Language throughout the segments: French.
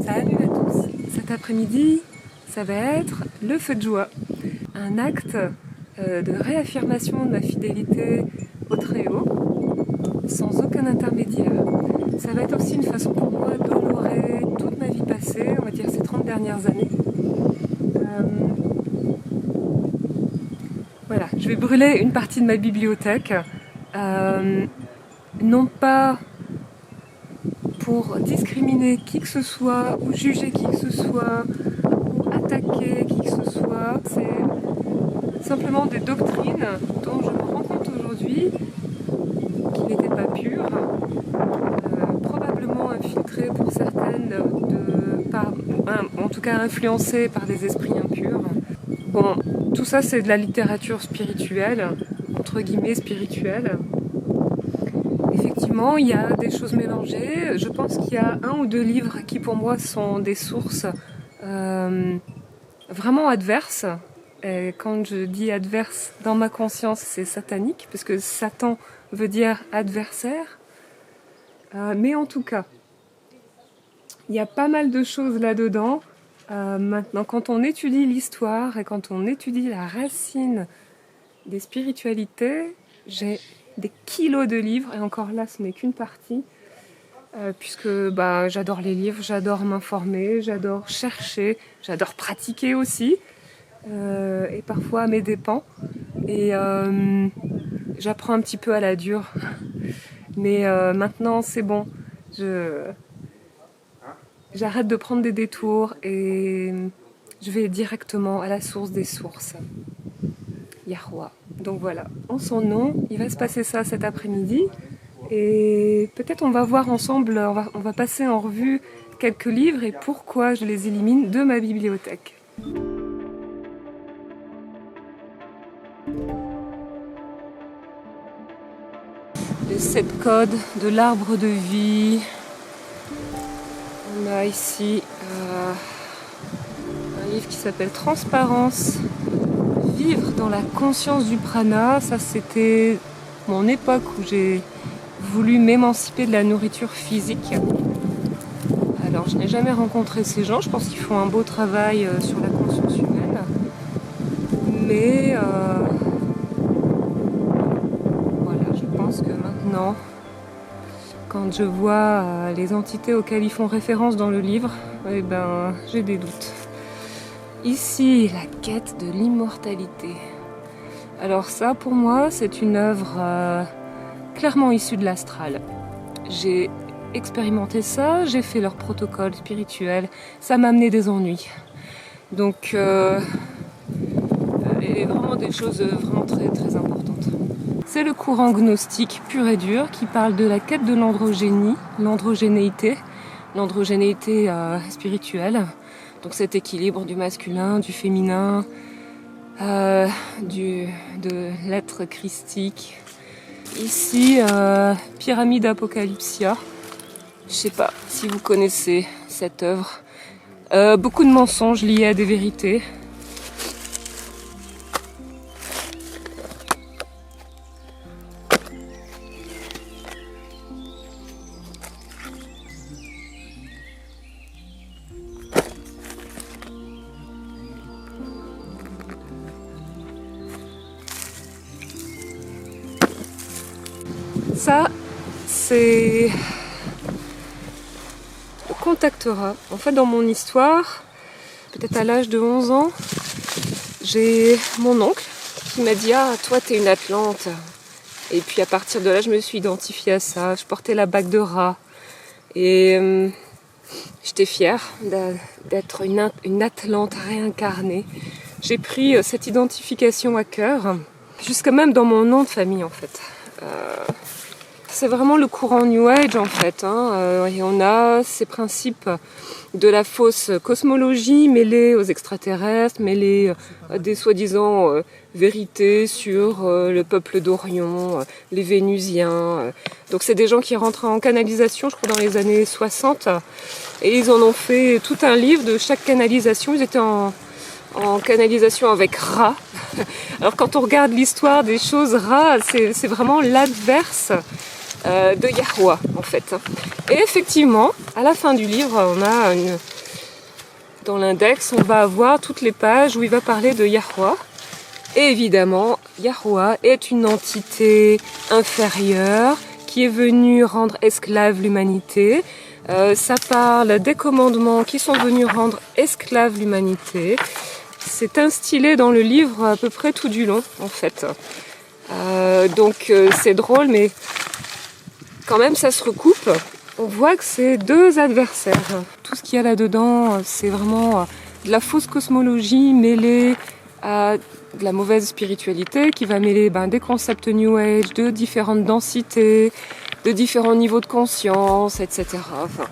Salut à tous. Cet après-midi, ça va être le feu de joie. Un acte de réaffirmation de ma fidélité au Très-Haut, sans aucun intermédiaire. Ça va être aussi une façon pour moi d'honorer toute ma vie passée, on va dire ces 30 dernières années. Voilà, je vais brûler une partie de ma bibliothèque. Non pas pour discriminer qui que ce soit, ou juger qui que ce soit, ou attaquer qui que ce soit. C'est simplement des doctrines dont je me rends compte aujourd'hui qui n'étaient pas pures, probablement infiltrées pour certaines, en tout cas influencées par des esprits impurs. Bon, tout ça c'est de la littérature spirituelle, entre guillemets spirituelle. Effectivement, il y a des choses mélangées. Je pense qu'il y a un ou deux livres qui pour moi sont des sources vraiment adverses. Et quand je dis adverse, dans ma conscience, c'est satanique, parce que Satan veut dire adversaire. Mais en tout cas, il y a pas mal de choses là-dedans. Maintenant, quand on étudie l'histoire et quand on étudie la racine des spiritualités, j'ai des kilos de livres, et encore là, ce n'est qu'une partie, puisque j'adore les livres, j'adore m'informer, j'adore chercher, j'adore pratiquer aussi, et parfois à mes dépens. Et j'apprends un petit peu à la dure. Mais maintenant, c'est bon. J'arrête de prendre des détours et je vais directement à la source des sources. Yahweh. Donc voilà, en son nom, il va se passer ça cet après-midi. Et peut-être on va voir ensemble, on va passer en revue quelques livres et pourquoi je les élimine de ma bibliothèque. Les 7 codes de l'arbre de vie. On a ici un livre qui s'appelle Transparence. Vivre dans la conscience du prana, ça c'était mon époque où j'ai voulu m'émanciper de la nourriture physique. Alors je n'ai jamais rencontré ces gens, je pense qu'ils font un beau travail sur la conscience humaine. Mais voilà, je pense que maintenant, quand je vois les entités auxquelles ils font référence dans le livre, j'ai des doutes. Ici, la quête de l'immortalité. Alors ça, pour moi, c'est une œuvre clairement issue de l'astral. J'ai expérimenté ça, j'ai fait leur protocole spirituel, ça m'a amené des ennuis. Donc, et vraiment des choses vraiment très, très importantes. C'est le courant gnostique pur et dur qui parle de la quête de l'androgénéité spirituelle. Donc cet équilibre du masculin, du féminin, de l'être christique. Ici, Pyramide Apocalypsia. Je sais pas si vous connaissez cette œuvre. Beaucoup de mensonges liés à des vérités. Ça, c'est le contactera. En fait, dans mon histoire, peut-être à l'âge de 11 ans, j'ai mon oncle qui m'a dit « Ah, toi, t'es une Atlante ». Et puis à partir de là, je me suis identifiée à ça. Je portais la bague de rat. Et j'étais fière d'être une Atlante réincarnée. J'ai pris cette identification à cœur, jusqu'à même dans mon nom de famille, en fait. C'est vraiment le courant New Age en fait, et on a ces principes de la fausse cosmologie mêlés aux extraterrestres, mêlés à des soi-disant vérités sur le peuple d'Orion, les Vénusiens. Donc c'est des gens qui rentrent en canalisation, je crois dans les années 60, et ils en ont fait tout un livre de chaque canalisation. Ils étaient en canalisation avec Ra. Alors quand on regarde l'histoire des choses, Ra, c'est vraiment l'adverse de Yahweh en fait. Et effectivement, à la fin du livre, dans l'index, on va avoir toutes les pages où il va parler de Yahweh. Et évidemment, Yahweh est une entité inférieure qui est venue rendre esclave l'humanité. Ça parle des commandements qui sont venus rendre esclave l'humanité. C'est instillé dans le livre à peu près tout du long, en fait. Donc c'est drôle, mais quand même ça se recoupe. On voit que c'est deux adversaires. Tout ce qu'il y a là-dedans, c'est vraiment de la fausse cosmologie mêlée à de la mauvaise spiritualité qui va mêler des concepts New Age, de différentes densités, de différents niveaux de conscience, etc. Enfin,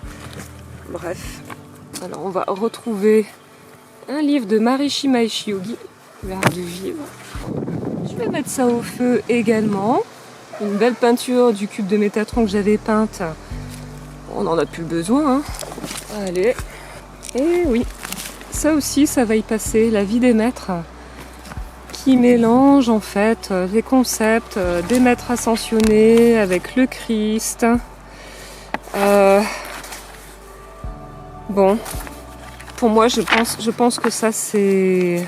bref. Alors on va retrouver un livre de Maharishi Mahesh Yogi, L'art de vivre. Je vais mettre ça au feu également. Une belle peinture du cube de Métatron que j'avais peinte. On n'en a plus besoin. Hein. Allez. Et oui, ça aussi, ça va y passer. La vie des maîtres qui mélange en fait les concepts des maîtres ascensionnés avec le Christ. Bon, pour moi, je pense que ça c'est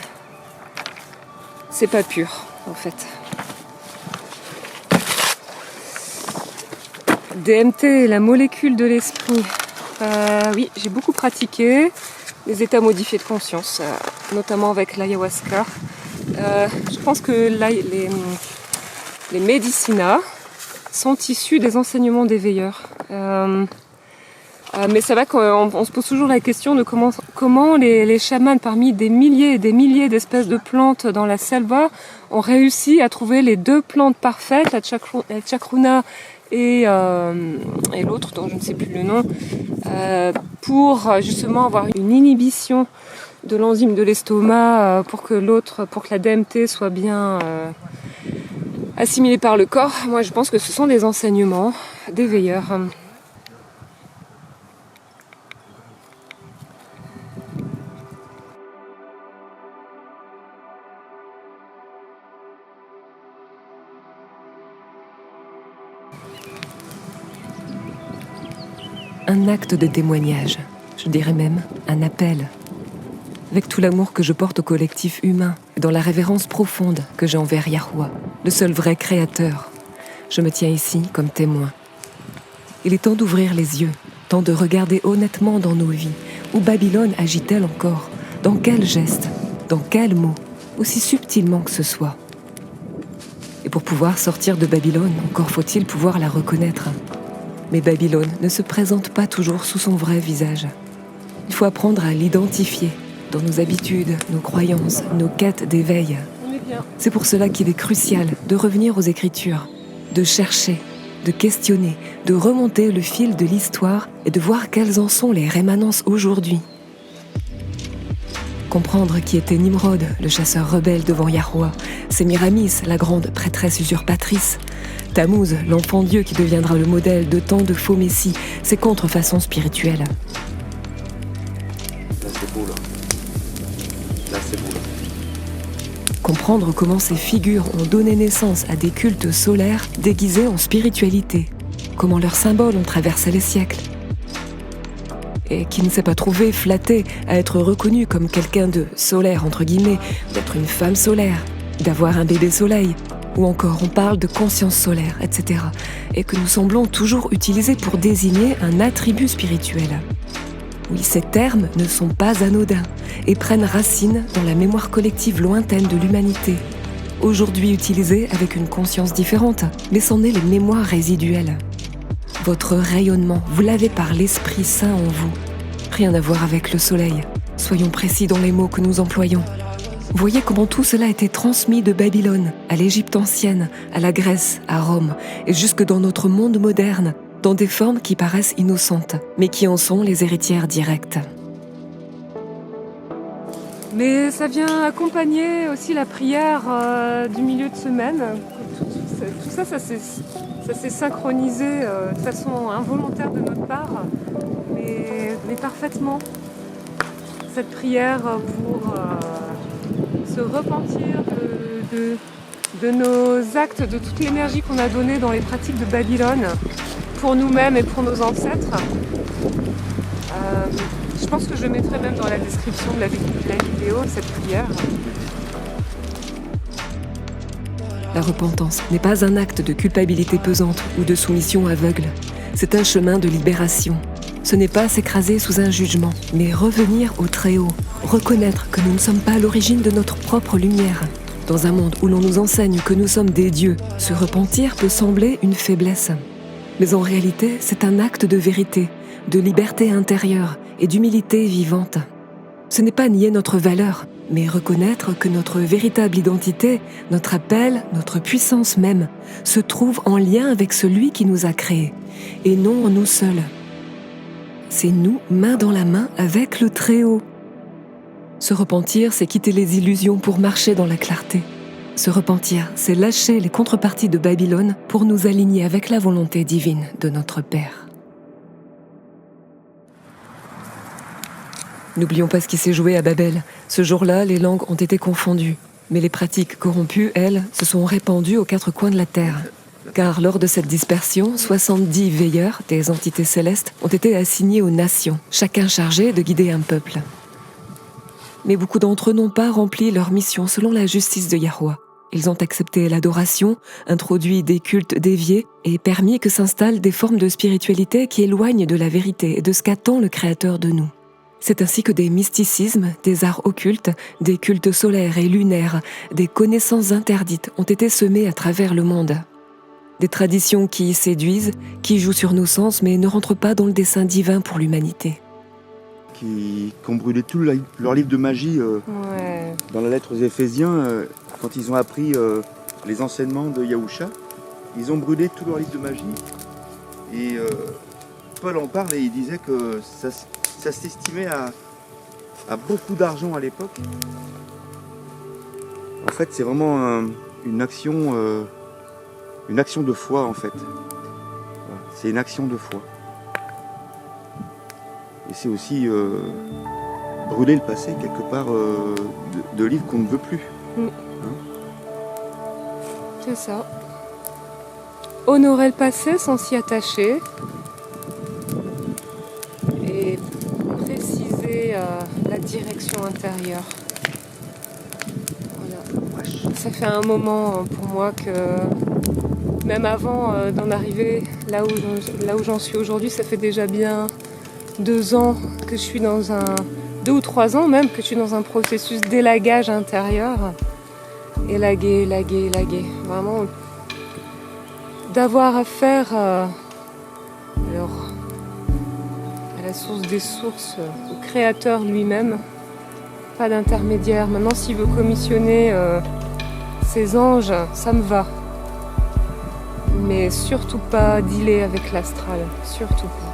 pas pur en fait. DMT, la molécule de l'esprit. Oui, j'ai beaucoup pratiqué les états modifiés de conscience, notamment avec l'ayahuasca. Je pense que les médicinats sont issus des enseignements des veilleurs. Mais c'est vrai qu'on se pose toujours la question de comment les chamans, parmi des milliers et des milliers d'espèces de plantes dans la selva, ont réussi à trouver les deux plantes parfaites, la chacruna et l'autre dont je ne sais plus le nom, pour justement avoir une inhibition de l'enzyme de l'estomac pour que la DMT soit bien assimilée par le corps. Moi je pense que ce sont des enseignements des veilleurs. Un acte de témoignage, je dirais même un appel. Avec tout l'amour que je porte au collectif humain, et dans la révérence profonde que j'ai envers Yahweh, le seul vrai créateur, je me tiens ici comme témoin. Il est temps d'ouvrir les yeux, temps de regarder honnêtement dans nos vies. Où Babylone agit-elle encore? Dans quels gestes? Dans quels mots? Aussi subtilement que ce soit. Et pour pouvoir sortir de Babylone, encore faut-il pouvoir la reconnaître. Mais Babylone ne se présente pas toujours sous son vrai visage. Il faut apprendre à l'identifier dans nos habitudes, nos croyances, nos quêtes d'éveil. C'est pour cela qu'il est crucial de revenir aux Écritures, de chercher, de questionner, de remonter le fil de l'histoire et de voir quelles en sont les rémanences aujourd'hui. Comprendre qui était Nimrod, le chasseur rebelle devant Yahweh, Sémiramis, la grande prêtresse usurpatrice, Tammuz, l'enfant Dieu qui deviendra le modèle de tant de faux messies, ses contrefaçons spirituelles. Là c'est beau là. Là c'est beau là. Comprendre comment ces figures ont donné naissance à des cultes solaires déguisés en spiritualité. Comment leurs symboles ont traversé les siècles. Et qui ne s'est pas trouvé flatté à être reconnu comme quelqu'un de solaire, entre guillemets, d'être une femme solaire, d'avoir un bébé soleil, ou encore on parle de conscience solaire, etc. Et que nous semblons toujours utiliser pour désigner un attribut spirituel. Oui, ces termes ne sont pas anodins et prennent racine dans la mémoire collective lointaine de l'humanité. Aujourd'hui utilisés avec une conscience différente, mais c'en est les mémoires résiduelles. Votre rayonnement, vous l'avez par l'Esprit Saint en vous. Rien à voir avec le soleil. Soyons précis dans les mots que nous employons. Voyez comment tout cela a été transmis de Babylone à l'Égypte ancienne, à la Grèce, à Rome, et jusque dans notre monde moderne, dans des formes qui paraissent innocentes, mais qui en sont les héritières directes. Mais ça vient accompagner aussi la prière du milieu de semaine. Tout ça s'est synchronisé de façon involontaire de notre part, mais parfaitement. Cette prière pour se repentir de nos actes, de toute l'énergie qu'on a donnée dans les pratiques de Babylone pour nous-mêmes et pour nos ancêtres. Je pense que je mettrai même dans la description de la vidéo cette prière. La repentance n'est pas un acte de culpabilité pesante ou de soumission aveugle. C'est un chemin de libération. Ce n'est pas s'écraser sous un jugement, mais revenir au Très-Haut, reconnaître que nous ne sommes pas à l'origine de notre propre lumière. Dans un monde où l'on nous enseigne que nous sommes des dieux, se repentir peut sembler une faiblesse. Mais en réalité, c'est un acte de vérité, de liberté intérieure et d'humilité vivante. Ce n'est pas nier notre valeur, mais reconnaître que notre véritable identité, notre appel, notre puissance même, se trouve en lien avec celui qui nous a créés, et non en nous seuls. C'est nous, main dans la main, avec le Très-Haut. Se repentir, c'est quitter les illusions pour marcher dans la clarté. Se repentir, c'est lâcher les contreparties de Babylone pour nous aligner avec la volonté divine de notre Père. N'oublions pas ce qui s'est joué à Babel. Ce jour-là, les langues ont été confondues. Mais les pratiques corrompues, elles, se sont répandues aux quatre coins de la terre. Car lors de cette dispersion, 70 veilleurs, des entités célestes, ont été assignés aux nations, chacun chargé de guider un peuple. Mais beaucoup d'entre eux n'ont pas rempli leur mission selon la justice de Yahweh. Ils ont accepté l'adoration, introduit des cultes déviés et permis que s'installent des formes de spiritualité qui éloignent de la vérité et de ce qu'attend le Créateur de nous. C'est ainsi que des mysticismes, des arts occultes, des cultes solaires et lunaires, des connaissances interdites ont été semés à travers le monde. Des traditions qui séduisent, qui jouent sur nos sens mais ne rentrent pas dans le dessein divin pour l'humanité. Qui ont brûlé tout leur livre de magie dans la lettre aux Éphésiens, quand ils ont appris les enseignements de Yahusha, ils ont brûlé tout leur livre de magie. Et Paul en parle et il disait que ça s'estimait à beaucoup d'argent à l'époque. En fait, c'est vraiment une action de foi en fait. C'est une action de foi. Et c'est aussi brûler le passé quelque part de livres qu'on ne veut plus. Hein? C'est ça. Honorer le passé sans s'y attacher. Et préciser la direction intérieure. Voilà. Ça fait un moment pour moi que même avant d'en arriver là où j'en suis aujourd'hui, ça fait déjà bien 2 ans que je suis 2 ou 3 ans même que je suis dans un processus d'élagage intérieur. Élaguer. Vraiment d'avoir affaire à la source des sources, au créateur lui-même. Pas d'intermédiaire. Maintenant, s'il veut commissionner ses anges, ça me va. Mais surtout pas dealer avec l'astral. Surtout pas.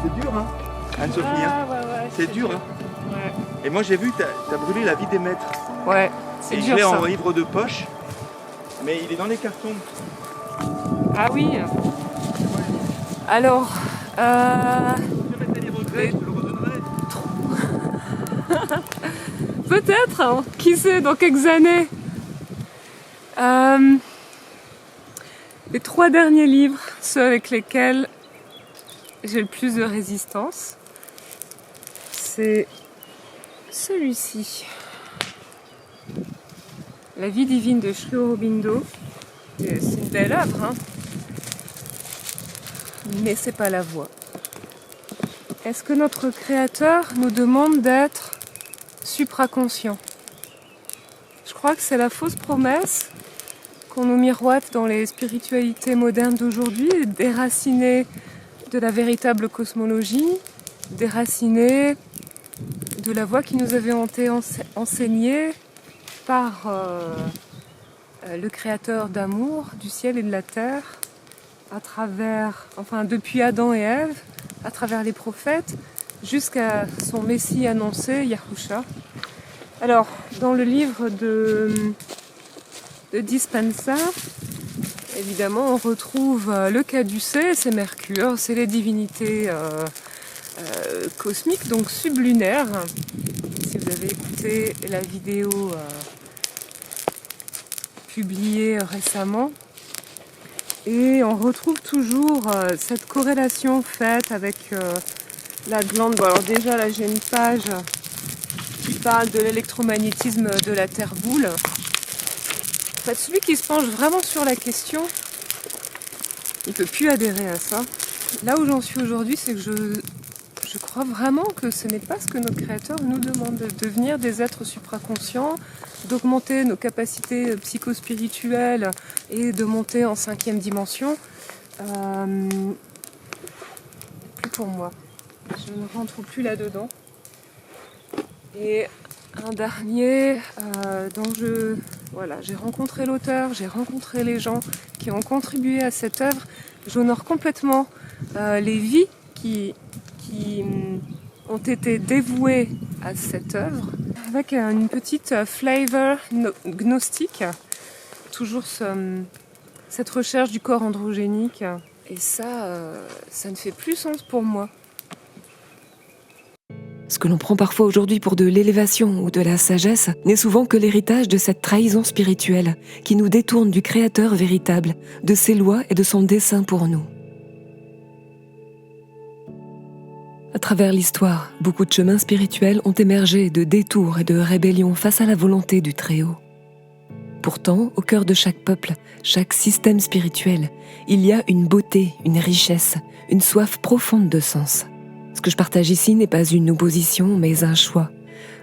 C'est dur, hein, Anne-Sophie, c'est dur, hein. Ouais. Et moi j'ai vu, t'as brûlé La vie des maîtres. Ouais, c'est et dur je l'ai ça. en livre de poche, mais il est dans les cartons. Ah oui. Alors, Je mettrai les regrets, je te le redonnerai. peut-être, hein, qui sait, dans quelques années. Les 3 derniers livres, ceux avec lesquels j'ai le plus de résistance, c'est celui-ci. La vie divine de Sri Aurobindo. C'est une belle œuvre, hein, mais c'est pas la voie. Est-ce que notre Créateur nous demande d'être supraconscient? Je crois que c'est la fausse promesse qu'on nous miroite dans les spiritualités modernes d'aujourd'hui, déracinées de la véritable cosmologie, déracinées de la voie qui nous avait été enseignée par le Créateur d'amour, du ciel et de la terre, à travers, depuis Adam et Ève, à travers les prophètes, jusqu'à son Messie annoncé, Yahusha. Alors, dans le livre de Dispenza, évidemment, on retrouve le caducée, c'est Mercure, c'est les divinités cosmiques, donc sublunaires. Si vous avez écouté la vidéo publiée récemment. Et on retrouve toujours cette corrélation faite avec la glande. Bon, alors déjà là j'ai une page qui parle de l'électromagnétisme de la Terre boule. En fait, celui qui se penche vraiment sur la question, il ne peut plus adhérer à ça. Là où j'en suis aujourd'hui, c'est que je crois vraiment que ce n'est pas ce que notre Créateur nous demande, de devenir des êtres supraconscients, d'augmenter nos capacités psychospirituelles et de monter en 5e dimension. Plus pour moi. Je ne rentre plus là-dedans. Et un dernier dont j'ai rencontré l'auteur, j'ai rencontré les gens qui ont contribué à cette œuvre. J'honore complètement les vies qui ont été dévouées à cette œuvre, avec une petite flavor gnostique, toujours cette recherche du corps androgénique. Et ça ne fait plus sens pour moi. Ce que l'on prend parfois aujourd'hui pour de l'élévation ou de la sagesse n'est souvent que l'héritage de cette trahison spirituelle qui nous détourne du Créateur véritable, de ses lois et de son dessein pour nous. À travers l'histoire, beaucoup de chemins spirituels ont émergé de détours et de rébellions face à la volonté du Très-Haut. Pourtant, au cœur de chaque peuple, chaque système spirituel, il y a une beauté, une richesse, une soif profonde de sens. Ce que je partage ici n'est pas une opposition, mais un choix.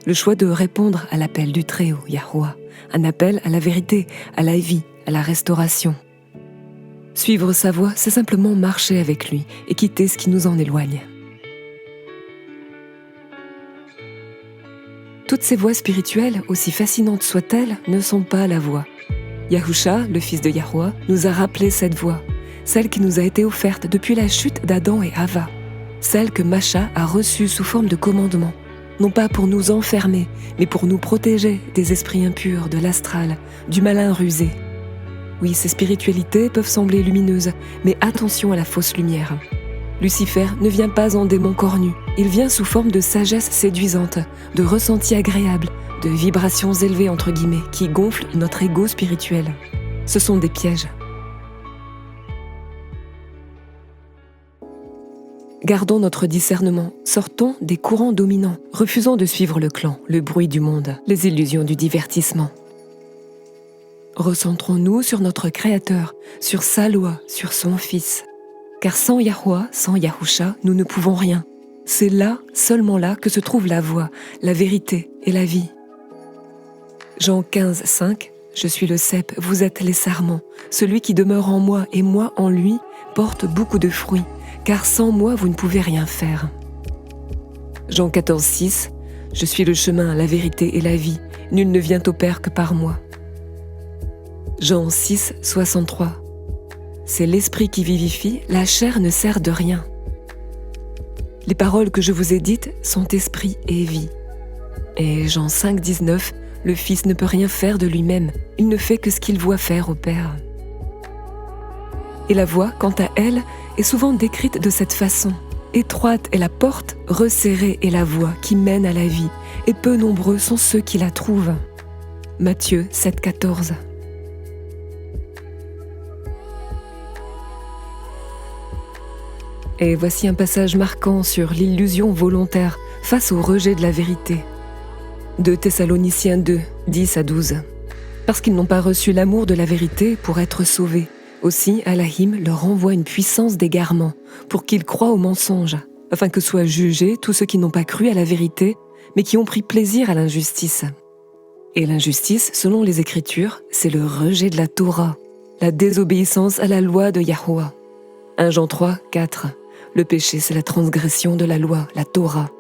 Le choix de répondre à l'appel du Très-Haut, Yahuwah, un appel à la vérité, à la vie, à la restauration. Suivre sa voie, c'est simplement marcher avec lui et quitter ce qui nous en éloigne. Toutes ces voies spirituelles, aussi fascinantes soient-elles, ne sont pas la voie. Yahusha, le fils de Yahuwah, nous a rappelé cette voie, celle qui nous a été offerte depuis la chute d'Adam et Hava, celle que Masha a reçue sous forme de commandement, non pas pour nous enfermer, mais pour nous protéger des esprits impurs, de l'astral, du malin rusé. Oui, ces spiritualités peuvent sembler lumineuses, mais attention à la fausse lumière. Lucifer ne vient pas en démon cornu, il vient sous forme de sagesse séduisante, de ressentis agréables, de vibrations élevées entre guillemets, qui gonflent notre ego spirituel. Ce sont des pièges. Gardons notre discernement, sortons des courants dominants, refusons de suivre le clan, le bruit du monde, les illusions du divertissement. Recentrons-nous sur notre Créateur, sur sa loi, sur son Fils. Car sans Yahuwah, sans Yahusha, nous ne pouvons rien. C'est là, seulement là, que se trouve la voie, la vérité et la vie. Jean 15, 5, « Je suis le cep, vous êtes les sarments. Celui qui demeure en moi et moi en lui porte beaucoup de fruits, car sans moi vous ne pouvez rien faire. » Jean 14, 6, « Je suis le chemin, la vérité et la vie. Nul ne vient au Père que par moi. » Jean 6, 63, « C'est l'esprit qui vivifie, la chair ne sert de rien. » Les paroles que je vous ai dites sont esprit et vie. Et Jean 5, 19, « Le Fils ne peut rien faire de lui-même, il ne fait que ce qu'il voit faire au Père. » Et la voie, quant à elle, est souvent décrite de cette façon. Étroite est la porte, resserrée est la voie qui mène à la vie, et peu nombreux sont ceux qui la trouvent. Matthieu 7, 14. Et voici un passage marquant sur l'illusion volontaire face au rejet de la vérité. 2 Thessaloniciens 2, 10 à 12. Parce qu'ils n'ont pas reçu l'amour de la vérité pour être sauvés. Aussi, Allahim leur envoie une puissance d'égarement pour qu'ils croient au mensonge, afin que soient jugés tous ceux qui n'ont pas cru à la vérité, mais qui ont pris plaisir à l'injustice. Et l'injustice, selon les Écritures, c'est le rejet de la Torah, la désobéissance à la loi de Yahuwah. 1 Jean 3, 4. Le péché, c'est la transgression de la loi, la Torah.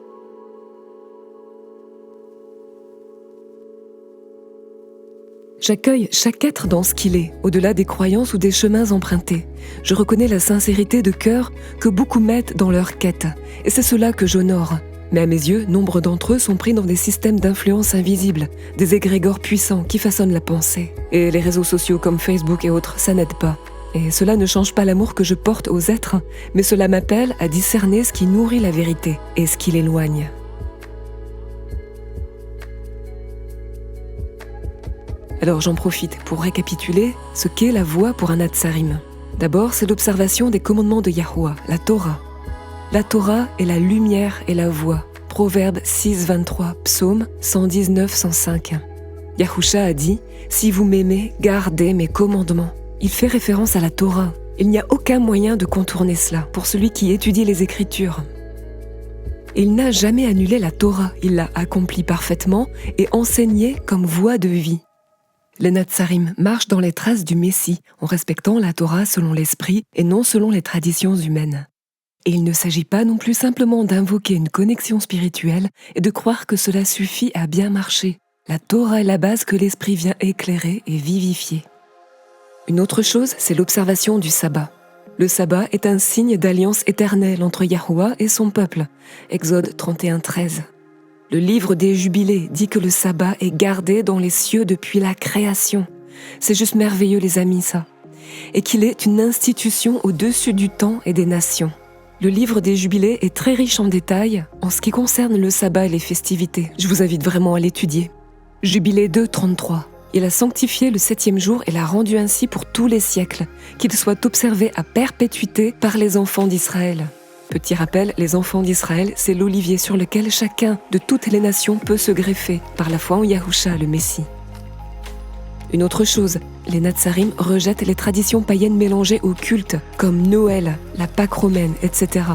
J'accueille chaque être dans ce qu'il est, au-delà des croyances ou des chemins empruntés. Je reconnais la sincérité de cœur que beaucoup mettent dans leur quête, et c'est cela que j'honore. Mais à mes yeux, nombre d'entre eux sont pris dans des systèmes d'influence invisibles, des égrégores puissants qui façonnent la pensée. Et les réseaux sociaux comme Facebook et autres, ça n'aide pas. Et cela ne change pas l'amour que je porte aux êtres, mais cela m'appelle à discerner ce qui nourrit la vérité et ce qui l'éloigne. Alors j'en profite pour récapituler ce qu'est la voie pour un Natsarim. D'abord, c'est l'observation des commandements de Yahuwah, la Torah. La Torah est la lumière et la voie. Proverbe 6, 23, Psaume 119, 105. Yahusha a dit « Si vous m'aimez, gardez mes commandements ». Il fait référence à la Torah. Il n'y a aucun moyen de contourner cela pour celui qui étudie les Écritures. Il n'a jamais annulé la Torah, il l'a accomplie parfaitement et enseignée comme voie de vie. Les Natsarim marchent dans les traces du Messie en respectant la Torah selon l'esprit et non selon les traditions humaines. Et il ne s'agit pas non plus simplement d'invoquer une connexion spirituelle et de croire que cela suffit à bien marcher. La Torah est la base que l'esprit vient éclairer et vivifier. Une autre chose, c'est l'observation du sabbat. Le sabbat est un signe d'alliance éternelle entre Yahuwah et son peuple. Exode 31, 13. Le livre des Jubilés dit que le sabbat est gardé dans les cieux depuis la création. C'est juste merveilleux les amis ça. Et qu'il est une institution au-dessus du temps et des nations. Le livre des Jubilés est très riche en détails en ce qui concerne le sabbat et les festivités. Je vous invite vraiment à l'étudier. Jubilé 2, 33. Il a sanctifié le 7e jour et l'a rendu ainsi pour tous les siècles, qu'il soit observé à perpétuité par les enfants d'Israël. Petit rappel, les enfants d'Israël, c'est l'olivier sur lequel chacun de toutes les nations peut se greffer par la foi en Yahusha, le Messie. Une autre chose, les Natsarim rejettent les traditions païennes mélangées au culte, comme Noël, la Pâque romaine, etc.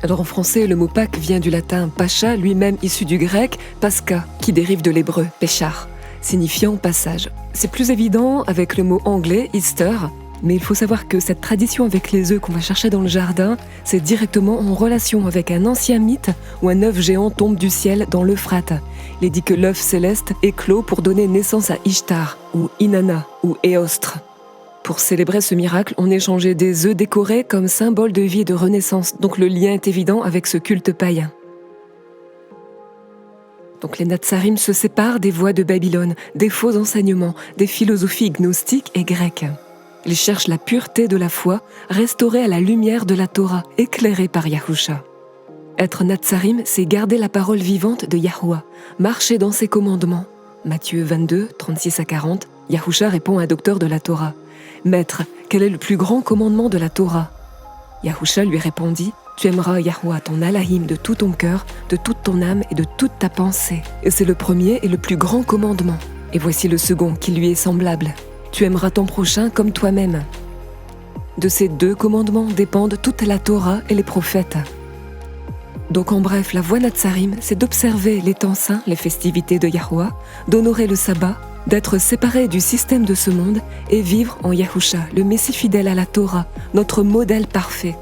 Alors en français, le mot Pâques vient du latin Pascha, lui-même issu du grec Pascha, qui dérive de l'hébreu Péchar, signifiant passage. C'est plus évident avec le mot anglais Easter, mais il faut savoir que cette tradition avec les œufs qu'on va chercher dans le jardin, c'est directement en relation avec un ancien mythe où un œuf géant tombe du ciel dans l'Euphrate. Il est dit que l'œuf céleste éclot pour donner naissance à Ishtar, ou Inanna, ou Éostre. Pour célébrer ce miracle, on échangeait des œufs décorés comme symbole de vie et de renaissance, donc le lien est évident avec ce culte païen. Donc les Natsarim se séparent des voies de Babylone, des faux enseignements, des philosophies gnostiques et grecques. Ils cherchent la pureté de la foi, restaurée à la lumière de la Torah, éclairée par Yahusha. Être Natsarim, c'est garder la parole vivante de Yahuwah, marcher dans ses commandements. Matthieu 22, 36 à 40, Yahusha répond à un docteur de la Torah. « Maître, quel est le plus grand commandement de la Torah ?» Yahusha lui répondit « Tu aimeras Yahuwah ton Elohim de tout ton cœur, de toute ton âme et de toute ta pensée. Et c'est le premier et le plus grand commandement. Et voici le second qui lui est semblable. Tu aimeras ton prochain comme toi-même. » De ces deux commandements dépendent toute la Torah et les prophètes. Donc en bref, la voie Natsarim, c'est d'observer les temps saints, les festivités de Yahuwah, d'honorer le sabbat, d'être séparé du système de ce monde et vivre en Yahusha, le Messie fidèle à la Torah, notre modèle parfait.